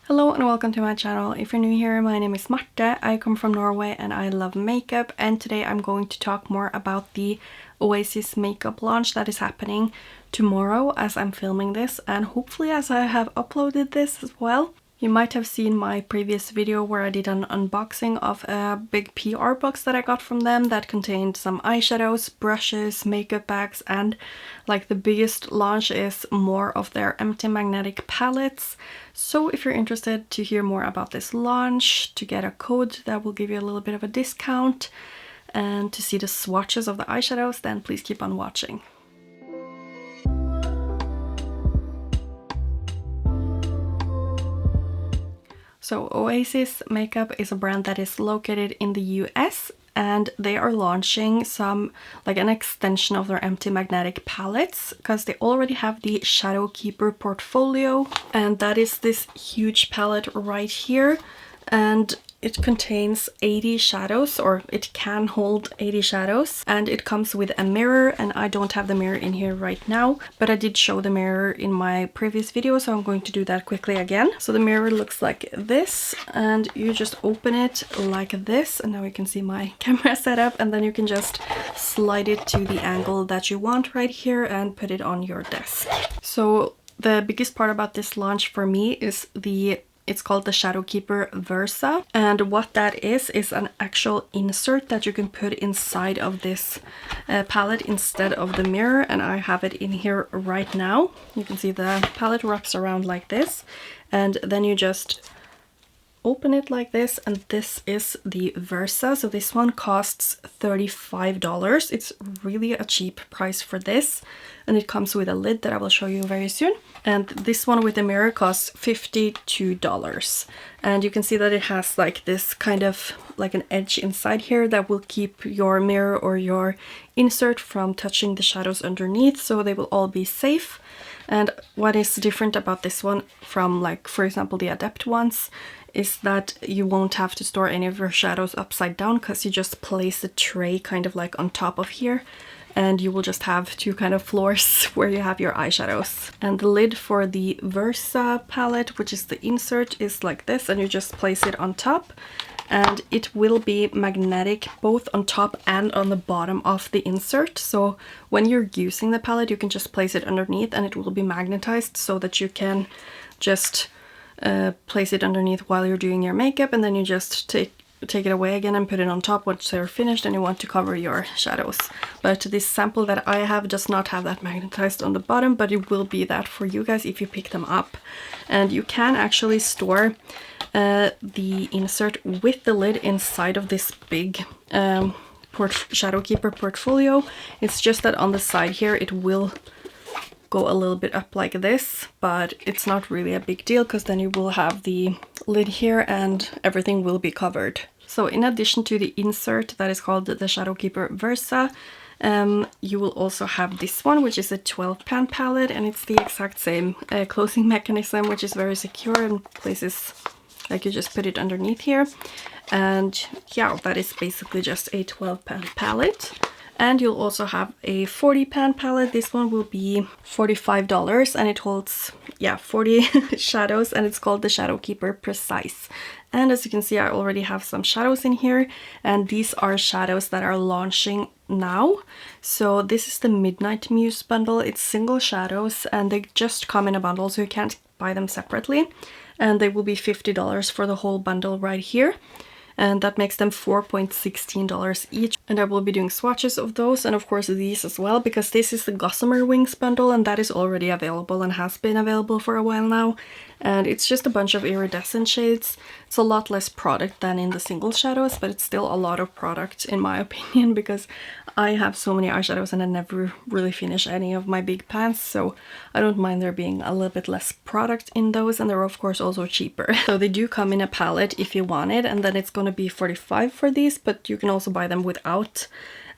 Hello and welcome to my channel. If you're new here, my name is Marte, I come from Norway and I love makeup, and today I'm going to talk more about the Oasis makeup launch that is happening tomorrow as I'm filming this, and hopefully as I have uploaded this as well. You might have seen my previous video where I did an unboxing of a big PR box that I got from them that contained some eyeshadows, brushes, makeup bags, and like the biggest launch is more of their empty magnetic palettes. So if you're interested to hear more about this launch, to get a code that will give you a little bit of a discount, and to see the swatches of the eyeshadows, then please keep on watching. So Oasis Makeup is a brand that is located in the US, and they are launching an extension of their empty magnetic palettes, because they already have the Shadow Keeper portfolio, and that is this huge palette right here, and it contains 80 shadows, or it can hold 80 shadows, and it comes with a mirror, and I don't have the mirror in here right now, but I did show the mirror in my previous video, so I'm going to do that quickly again. So the mirror looks like this, and you just open it like this, and now you can see my camera setup, and then you can just slide it to the angle that you want right here and put it on your desk. So the biggest part about this launch for me is it's called the Shadow Keeper Versa, and what that is an actual insert that you can put inside of this palette instead of the mirror, and I have it in here right now. You can see the palette wraps around like this, and then you just open it like this, and this is the Versa. So this one costs $35. It's really a cheap price for this, and it comes with a lid that I will show you very soon. And this one with the mirror costs $52. And you can see that it has like this kind of like an edge inside here that will keep your mirror or your insert from touching the shadows underneath, so they will all be safe. And what is different about this one from, like, for example, the Adept ones, is that you won't have to store any of your shadows upside down, because you just place the tray kind of like on top of here, and you will just have two kind of floors where you have your eyeshadows. And the lid for the Versa palette, which is the insert, is like this, and you just place it on top, and it will be magnetic both on top and on the bottom of the insert. So when you're using the palette, you can just place it underneath and it will be magnetized, so that you can just place it underneath while you're doing your makeup, and then you just take it away again and put it on top once they're finished and you want to cover your shadows. But this sample that I have does not have that magnetized on the bottom, but it will be that for you guys if you pick them up. And you can actually store the insert with the lid inside of this big Shadow Keeper portfolio. It's just that on the side here it will go a little bit up like this, but it's not really a big deal, because then you will have the lid here and everything will be covered. So in addition to the insert that is called the Shadow Keeper Versa, you will also have this one, which is a 12-pan palette, and it's the exact same closing mechanism, which is very secure and places, like, you just put it underneath here. And yeah, that is basically just a 12-pan palette. And you'll also have a 40-pan palette. This one will be $45, and it holds, 40 shadows, and it's called the Shadow Keeper Precise. And as you can see, I already have some shadows in here, and these are shadows that are launching now. So this is the Midnight Muse bundle. It's single shadows, and they just come in a bundle, so you can't buy them separately. And they will be $50 for the whole bundle right here. And that makes them $4.16 each. And I will be doing swatches of those, and of course these as well, because this is the Gossamer Wings bundle, and that is already available and has been available for a while now. And it's just a bunch of iridescent shades. It's a lot less product than in the single shadows, but it's still a lot of product in my opinion, because I have so many eyeshadows and I never really finish any of my big pans, so I don't mind there being a little bit less product in those, and they're of course also cheaper. So they do come in a palette if you want it, and then it's going to be $45 for these, but you can also buy them without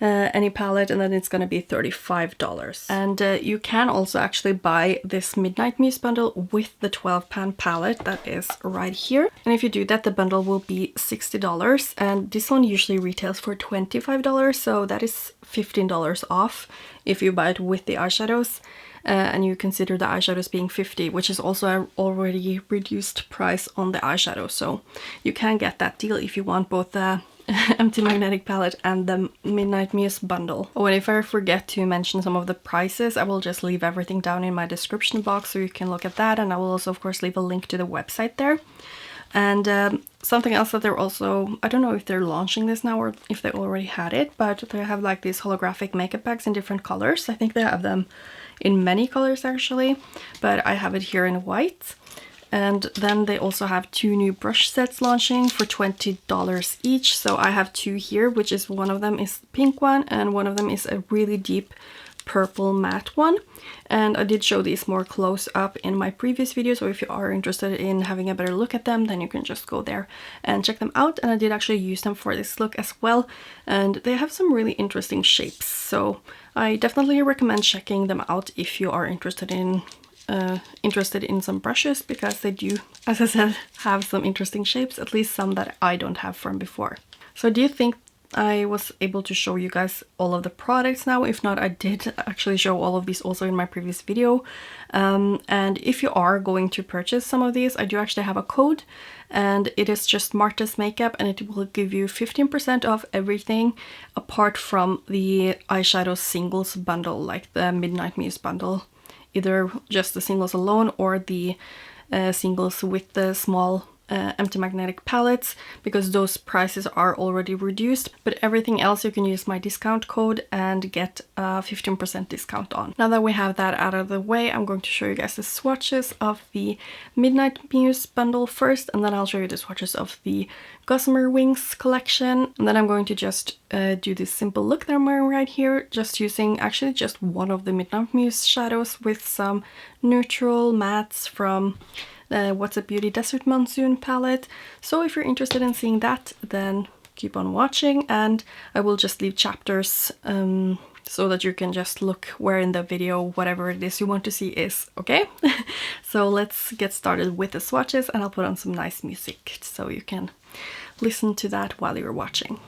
any palette, and then it's gonna be $35. And you can also actually buy this Midnight Muse bundle with the 12-pan palette that is right here. And if you do that, the bundle will be $60, and this one usually retails for $25, so that is $15 off if you buy it with the eyeshadows. and you consider the eyeshadows being 50, which is also an already reduced price on the eyeshadow. So you can get that deal if you want both the Empty Magnetic palette and the Midnight Muse bundle. Oh, and if I forget to mention some of the prices, I will just leave everything down in my description box so you can look at that, and I will also of course leave a link to the website there. And something else that they're also, I don't know if they're launching this now or if they already had it, but they have like these holographic makeup bags in different colors. I think they have them in many colors actually, but I have it here in white. And then they also have 2 new brush sets launching for $20 each. So I have 2 here, which is one of them is the pink one and one of them is a really deep purple matte one. And I did show these more close up in my previous video, so if you are interested in having a better look at them, then you can just go there and check them out. And I did actually use them for this look as well, and they have some really interesting shapes, so I definitely recommend checking them out if you are interested in some brushes, because they do, as I said, have some interesting shapes, at least some that I don't have from before. So do you think I was able to show you guys all of the products now? If not, I did actually show all of these also in my previous video. And if you are going to purchase some of these, I do actually have a code, and it is just Marta's Makeup, and it will give you 15% off everything apart from the eyeshadow singles bundle, like the Midnight Muse bundle. Either just the singles alone or the singles with the small Empty Magnetic palettes, because those prices are already reduced, but everything else you can use my discount code and get a 15% discount on. Now that we have that out of the way, I'm going to show you guys the swatches of the Midnight Muse bundle first, and then I'll show you the swatches of the Gossamer Wings collection, and then I'm going to just do this simple look that I'm wearing right here, just using actually just one of the Midnight Muse shadows with some neutral mattes from the What's a Beauty Desert Monsoon palette. So if you're interested in seeing that, then keep on watching, and I will just leave chapters so that you can just look where in the video whatever it is you want to see is, okay? So let's get started with the swatches, and I'll put on some nice music so you can listen to that while you're watching.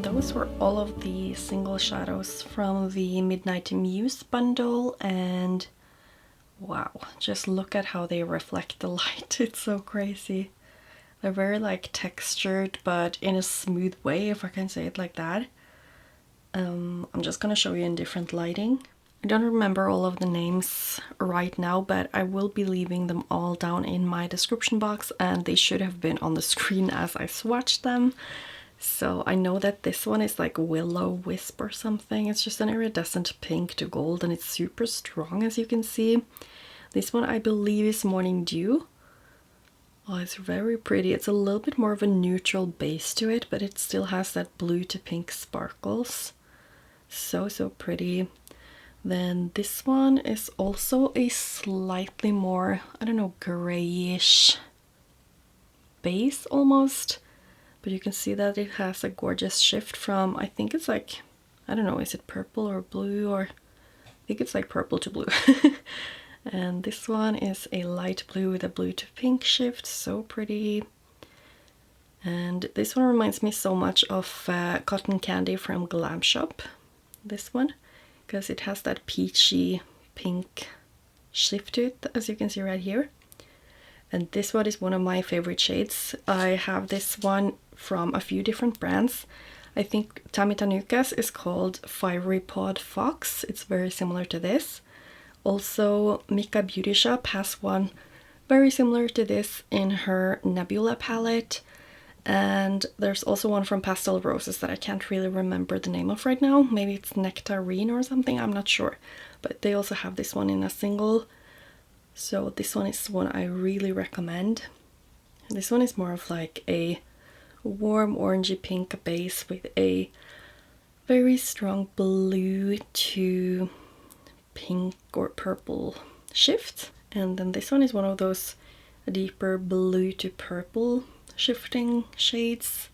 Those were all of the single shadows from the Midnight Muse bundle, and wow, just look at how they reflect the light. It's so crazy. They're very like textured, but in a smooth way, if I can say it like that. I'm just gonna show you in different lighting. I don't remember all of the names right now, but I will be leaving them all down in my description box, and they should have been on the screen as I swatched them. So I know that this one is like Willow Wisp or something. It's just an iridescent pink to gold, and it's super strong, as you can see. This one I believe is Morning Dew. Oh, it's very pretty. It's a little bit more of a neutral base to it, but it still has that blue to pink sparkles. So pretty. Then this one is also a slightly more, I don't know, grayish base almost. But you can see that it has a gorgeous shift from, I think it's like, I don't know, is it purple or blue, or I think it's like purple to blue. And this one is a light blue with a blue to pink shift, so pretty. And this one reminds me so much of Cotton Candy from Glam Shop, this one, because it has that peachy pink shift to it, as you can see right here. And this one is one of my favorite shades. I have this one from a few different brands. I think Tammy Tanuka's is called Fiery Pod Fox. It's very similar to this. Also, Mika Beauty Shop has one very similar to this in her Nebula palette. And there's also one from Pastel Roses that I can't really remember the name of right now. Maybe it's Nectarine or something, I'm not sure. But they also have this one in a single. So this one is one I really recommend. This one is more of like a warm orangey pink base with a very strong blue to pink or purple shift. And then this one is one of those deeper blue to purple shifting shades.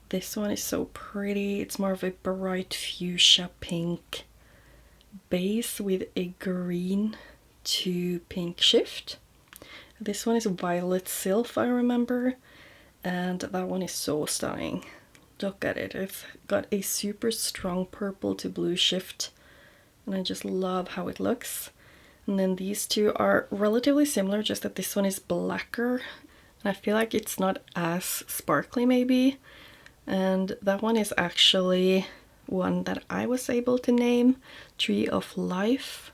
This one is so pretty. It's more of a bright fuchsia pink base with a green to pink shift. This one is Violet Sylph, I remember, and that one is so stunning. Look at it. It's got a super strong purple to blue shift, and I just love how it looks. And then these two are relatively similar, just that this one is blacker, and I feel like it's not as sparkly maybe. And that one is actually one that I was able to name, Tree of Life.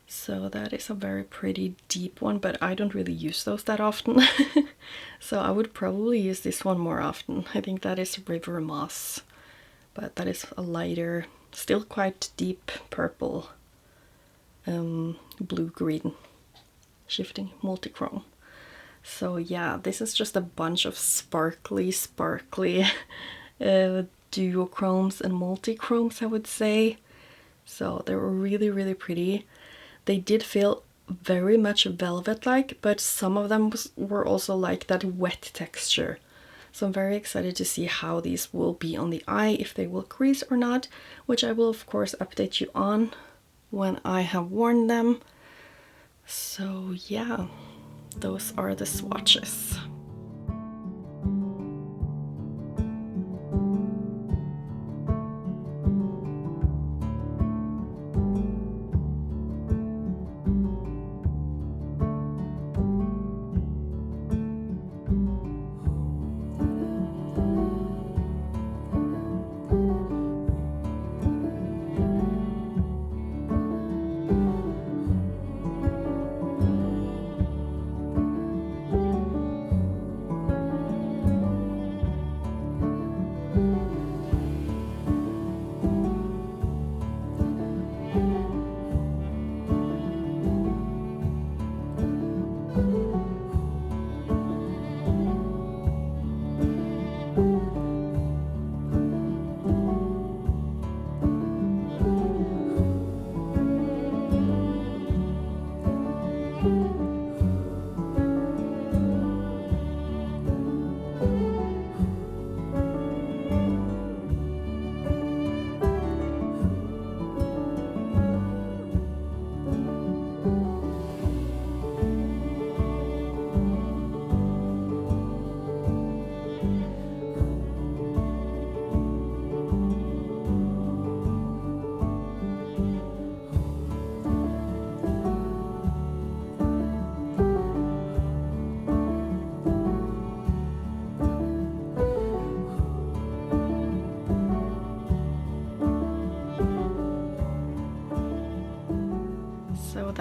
So that is a very pretty deep one, but I don't really use those that often. So I would probably use this one more often. I think that is River Moss, but that is a lighter, still quite deep purple, blue-green, shifting multi-chrome. So yeah, this is just a bunch of sparkly duochromes and multi-chromes, I would say. So they were really pretty. They did feel very much velvet-like, but some of them were also like that wet texture. So I'm very excited to see how these will be on the eye, if they will crease or not, which I will of course update you on when I have worn them. So yeah, those are the swatches.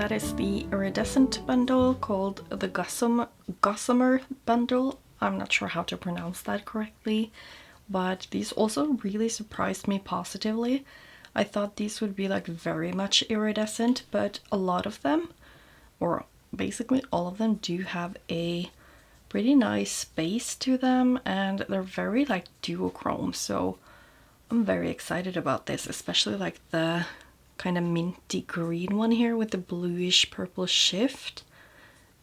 that is the iridescent bundle called the Gossamer bundle. I'm not sure how to pronounce that correctly, but these also really surprised me positively. I thought these would be like very much iridescent, but a lot of them, or basically all of them, do have a pretty nice base to them, and they're very like duochrome, so I'm very excited about this, especially like the kind of minty green one here with the bluish purple shift.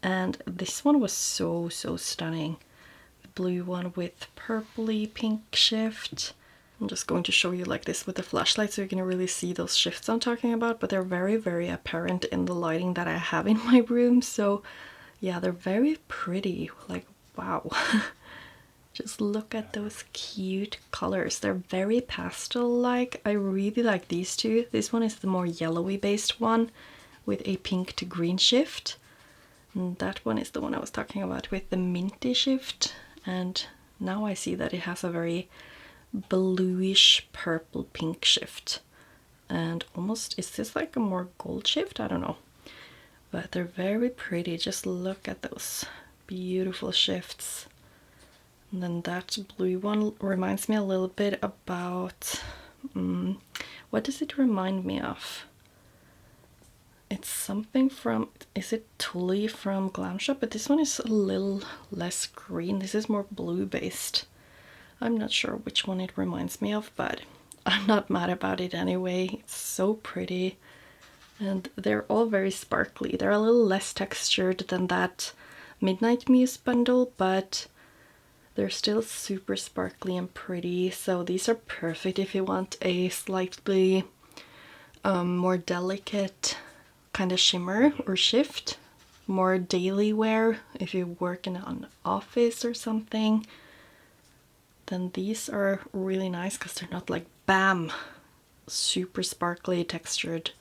And this one was so stunning. The blue one with purpley pink shift. I'm just going to show you like this with the flashlight so you can really see those shifts I'm talking about, but they're very apparent in the lighting that I have in my room. So yeah, they're very pretty, like wow. Just look at those cute colors. They're very pastel-like. I really like these two. This one is the more yellowy based one with a pink to green shift. And that one is the one I was talking about with the minty shift. And now I see that it has a very bluish purple pink shift. And almost, is this like a more gold shift? I don't know. But they're very pretty. Just look at those beautiful shifts. And then that blue one reminds me a little bit about, what does it remind me of? It's something from, is it Tully from Glam Shop? But this one is a little less green. This is more blue based. I'm not sure which one it reminds me of, but I'm not mad about it anyway. It's so pretty. And they're all very sparkly. They're a little less textured than that Midnight Muse bundle, but they're still super sparkly and pretty. So these are perfect if you want a slightly more delicate kind of shimmer or shift. More daily wear if you work in an office or something. Then these are really nice because they're not like bam, super sparkly textured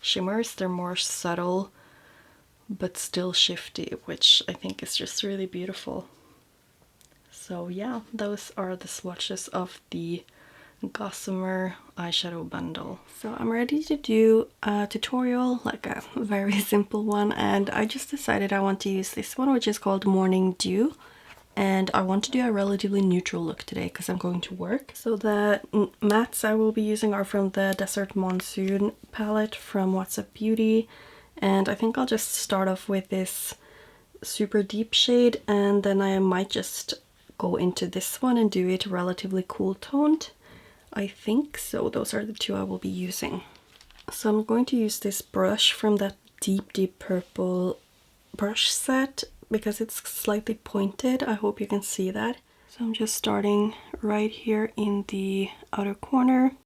shimmers. They're more subtle but still shifty, which I think is just really beautiful. So yeah, those are the swatches of the Gossamer eyeshadow bundle. So I'm ready to do a tutorial, like a very simple one, and I just decided I want to use this one, which is called Morning Dew. And I want to do a relatively neutral look today because I'm going to work. So the mattes I will be using are from the Desert Monsoon palette from What's Up Beauty. And I think I'll just start off with this super deep shade, and then I might just go into this one and do it relatively cool toned. I think so. Those are the two I will be using. So I'm going to use this brush from that deep purple brush set because it's slightly pointed. I hope you can see that. So I'm just starting right here in the outer corner.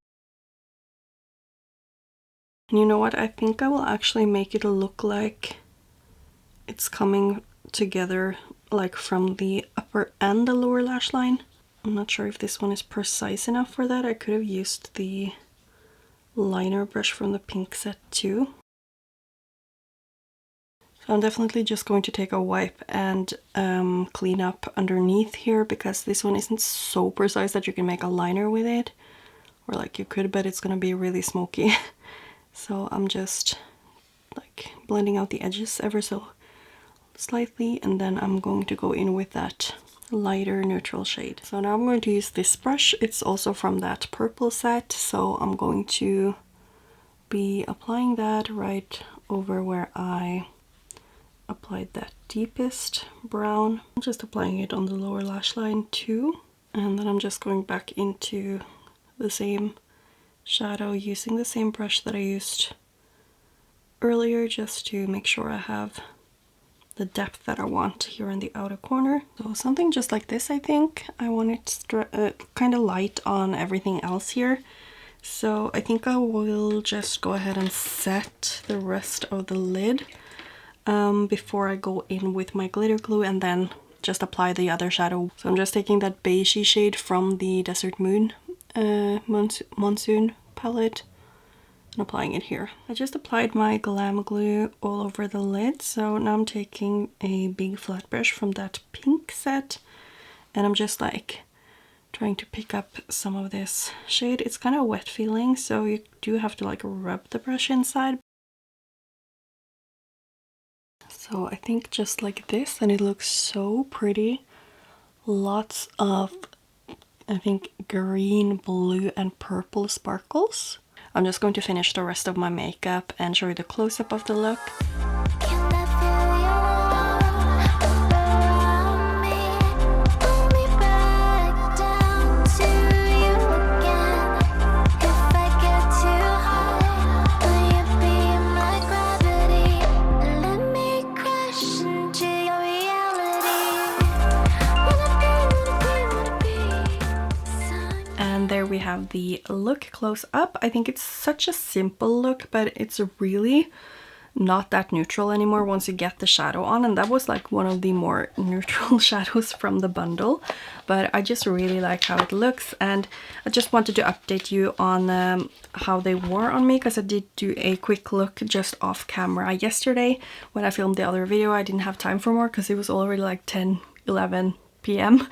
And you know what? I think I will actually make it look like it's coming together like from the upper and the lower lash line. I'm not sure if this one is precise enough for that. I could have used the liner brush from the pink set too. So I'm definitely just going to take a wipe and clean up underneath here because this one isn't so precise that you can make a liner with it. Or like you could, but it's gonna be really smoky. So I'm just like blending out the edges ever so slightly, and then I'm going to go in with that lighter neutral shade. So now I'm going to use this brush. It's also from that purple set, so I'm going to be applying that right over where I applied that deepest brown. I'm just applying it on the lower lash line too, and then I'm just going back into the same shadow using the same brush that I used earlier just to make sure I have the depth that I want here in the outer corner. So something just like this, I think. I want it kind of light on everything else here. So I think I will just go ahead and set the rest of the lid before I go in with my glitter glue and then just apply the other shadow. So I'm just taking that beigey shade from the Desert Monsoon palette and applying it here. I just applied my glam glue all over the lid, so now I'm taking a big flat brush from that pink set and I'm just like trying to pick up some of this shade. It's kind of wet feeling, so you do have to like rub the brush inside. So I think just like this, and it looks so pretty. Lots of, I think, green, blue, and purple sparkles. I'm just going to finish the rest of my makeup and show you the close-up of the look. There we have the look close up. I think it's such a simple look, but it's really not that neutral anymore once you get the shadow on, and that was like one of the more neutral shadows from the bundle. But I just really like how it looks, and I just wanted to update you on how they wore on me, because I did do a quick look just off camera yesterday when I filmed the other video. I didn't have time for more because it was already like 10-11 p.m.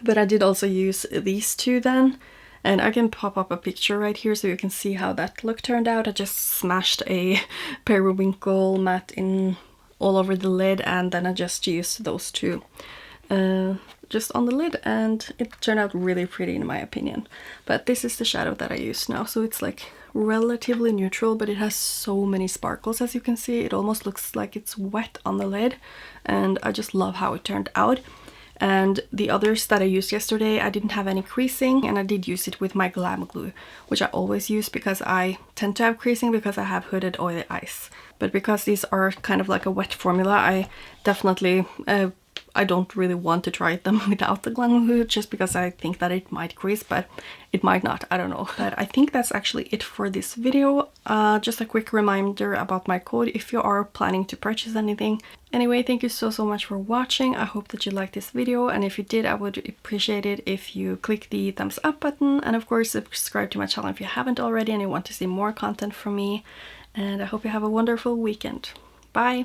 But I did also use these two then, and I can pop up a picture right here so you can see how that look turned out. I just smashed a periwinkle matte in all over the lid, and then I just used those two just on the lid, and it turned out really pretty in my opinion. But this is the shadow that I use now, so it's like relatively neutral, but it has so many sparkles. As you can see, it almost looks like it's wet on the lid, and I just love how it turned out. And the others that I used yesterday, I didn't have any creasing, and I did use it with my glam glue, which I always use because I tend to have creasing because I have hooded oily eyes. But because these are kind of like a wet formula, I definitely I don't really want to try them without the glam glue, just because I think that it might crease, but it might not, I don't know. But I think that's actually it for this video. Just a quick reminder about my code if you are planning to purchase anything. Anyway, thank you so much for watching. I hope that you liked this video, and if you did, I would appreciate it if you click the thumbs up button, and of course subscribe to my channel if you haven't already and you want to see more content from me. And I hope you have a wonderful weekend. Bye!